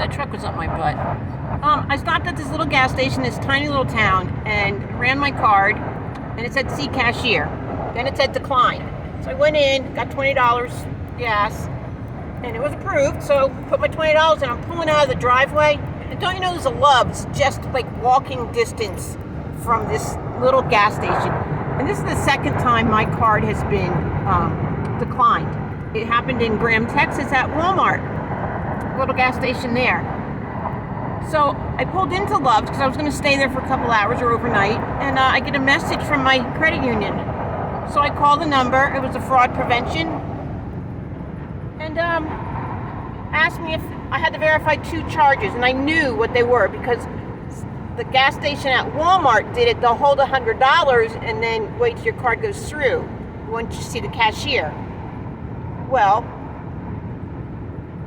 that truck was up my butt. I stopped at this little gas station, this tiny little town, and ran my card, and it said see cashier. Then it said decline. So I went in, got $20 gas, and it was approved. So put my $20 in. I'm pulling out of the driveway, and don't you know there's a Love's just like walking distance from this little gas station. And this is the second time my card has been declined. It happened in Graham, Texas at Walmart, little gas station there. So I pulled into Love's because I was going to stay there for a couple hours or overnight, and I get a message from my credit union. So I called the number. It was a fraud prevention, and asked me if I had to verify 2 charges, and I knew what they were because the gas station at Walmart did it. They'll hold $100 and then wait till your card goes through once you see the cashier. Well,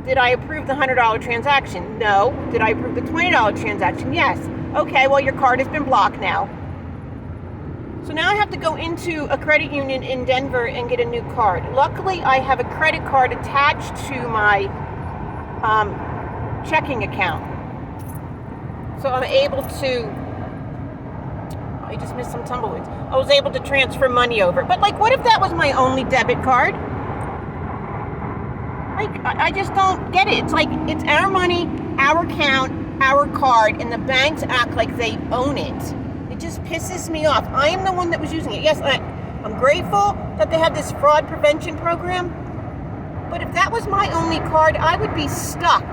did I approve the $100 transaction? No. Did I approve the $20 transaction? Yes. Okay, well, your card has been blocked now. So now I have to go into a credit union in Denver and get a new card. Luckily, I have a credit card attached to my checking account. So I'm able to, I just missed some tumbleweeds. I was able to transfer money over. But like, what if that was my only debit card? I just don't get it. It's like, it's our money, our account, our card, and the banks act like they own it. It just pisses me off. I am the one that was using it. Yes, I'm grateful that they have this fraud prevention program. But if that was my only card, I would be stuck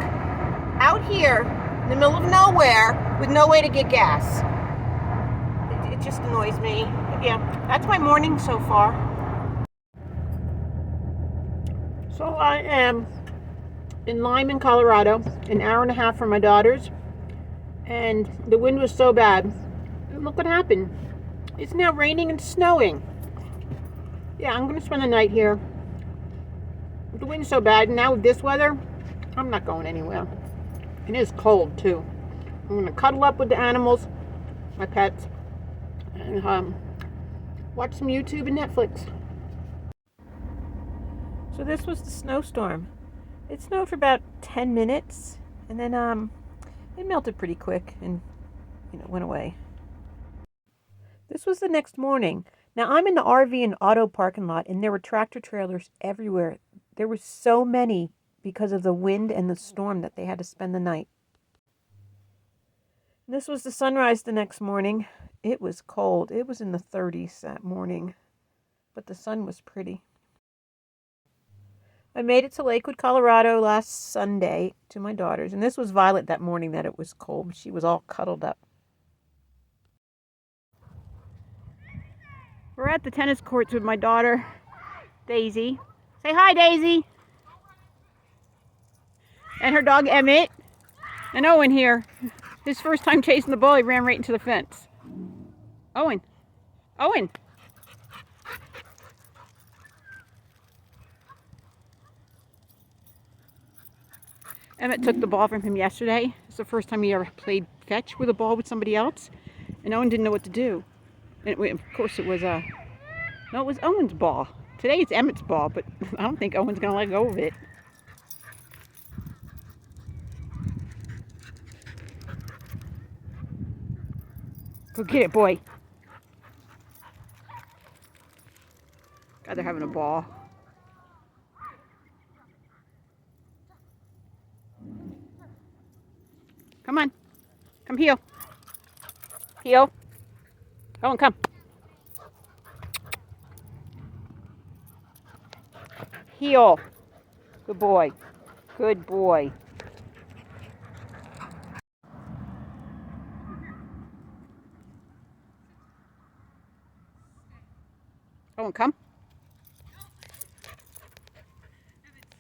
out here in the middle of nowhere with no way to get gas. It just annoys me. But yeah, that's my morning so far. So I am in Lyman, Colorado, an hour and a half from my daughter's, and the wind was so bad. And look what happened. It's now raining and snowing. Yeah, I'm going to spend the night here. The wind's so bad, and now with this weather, I'm not going anywhere. It is cold, too. I'm going to cuddle up with the animals, my pets, and watch some YouTube and Netflix. So this was the snowstorm. It snowed for about 10 minutes, and then it melted pretty quick and went away. This was the next morning. Now I'm in the RV and auto parking lot, and there were tractor trailers everywhere. There were so many because of the wind and the storm that they had to spend the night. This was the sunrise the next morning. It was cold. It was in the 30s that morning, but the sun was pretty. I made it to Lakewood, Colorado last Sunday to my daughter's, and this was Violet that morning that it was cold. She was all cuddled up. We're at the tennis courts with my daughter, Daisy. Say hi, Daisy. And her dog, Emmett. And Owen here. His first time chasing the ball, he ran right into the fence. Owen. Owen. Emmett took the ball from him yesterday. It's the first time he ever played fetch with a ball with somebody else. And Owen didn't know what to do. And of course it was no, it was Owen's ball. Today it's Emmett's ball, but I don't think Owen's going to let go of it. Go get it, boy. God, they're having a ball. Come on. Come heel. Heel. Owen, come. Heel. Good boy. Good boy. Owen, come.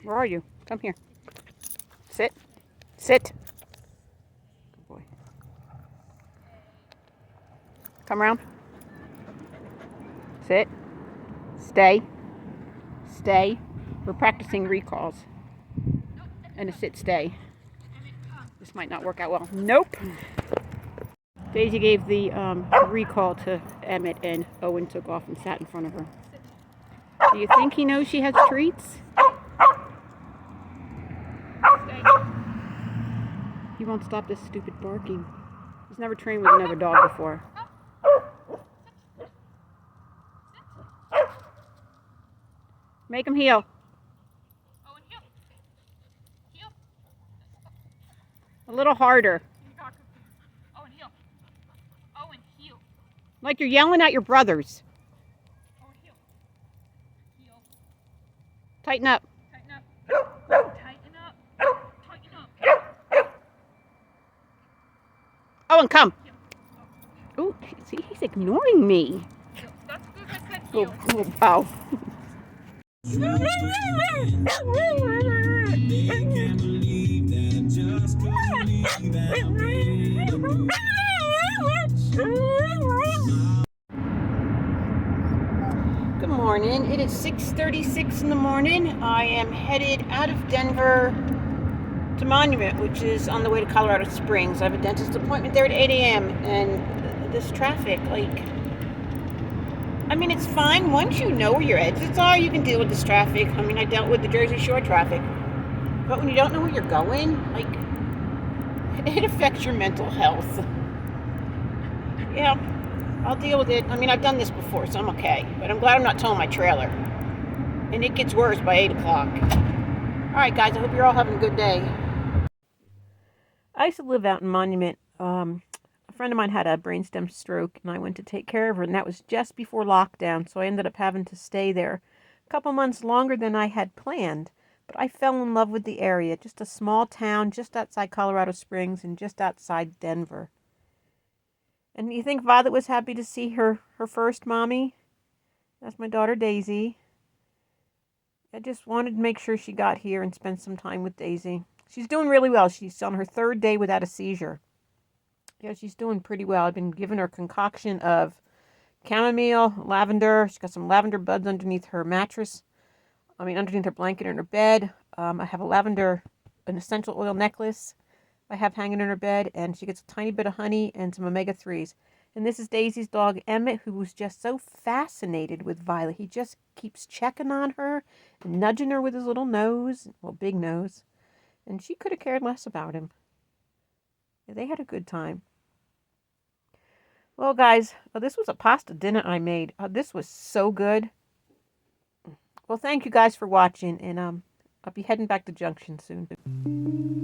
Where are you? Come here. Sit. Sit. Good boy. Come around. Sit. Stay. Stay. We're practicing recalls. And a sit, stay. This might not work out well. Nope. Daisy gave the recall to Emmett, and Owen took off and sat in front of her. Do you think he knows she has treats? He won't stop this stupid barking. He's never trained with another dog before. Make him heel. Oh, and heel. Heel. A little harder. Oh, and heel. Oh, and heel. Like you're yelling at your brothers. Oh, and heel. Heel. Tighten up. Tighten up. Tighten up. Tighten up. Oh, and come. Oh, see, he's ignoring me. That's good. I said Oh, heel. oh, wow. Good morning. It is 6:36 in the morning. I am headed out of Denver to Monument, which is on the way to Colorado Springs. I have a dentist appointment there at 8 a.m. and this traffic, I mean, it's fine once you know where your exits are, you can deal with this traffic. I mean, I dealt with the Jersey Shore traffic. But when you don't know where you're going, it affects your mental health. Yeah, I'll deal with it. I mean, I've done this before, so I'm okay. But I'm glad I'm not towing my trailer. And it gets worse by 8 o'clock. All right, guys, I hope you're all having a good day. I used to live out in Monument. A friend of mine had a brainstem stroke, and I went to take care of her, and that was just before lockdown, so I ended up having to stay there a couple months longer than I had planned. But I fell in love with the area, just a small town just outside Colorado Springs and just outside Denver. And you think Violet was happy to see her first mommy? That's my daughter Daisy. I just wanted to make sure she got here and spent some time with Daisy. She's doing really well. She's on her 3rd day without a seizure. Yeah, she's doing pretty well. I've been giving her a concoction of chamomile, lavender. She's got some lavender buds underneath her mattress. Underneath her blanket in her bed. I have an essential oil necklace I have hanging in her bed. And she gets a tiny bit of honey and some omega-3s. And this is Daisy's dog, Emmett, who was just so fascinated with Violet. He just keeps checking on her and nudging her with his little nose. Well, big nose. And she could have cared less about him. Yeah, they had a good time. Well, guys, this was a pasta dinner I made. This was so good. Well, thank you guys for watching, and I'll be heading back to Junction soon.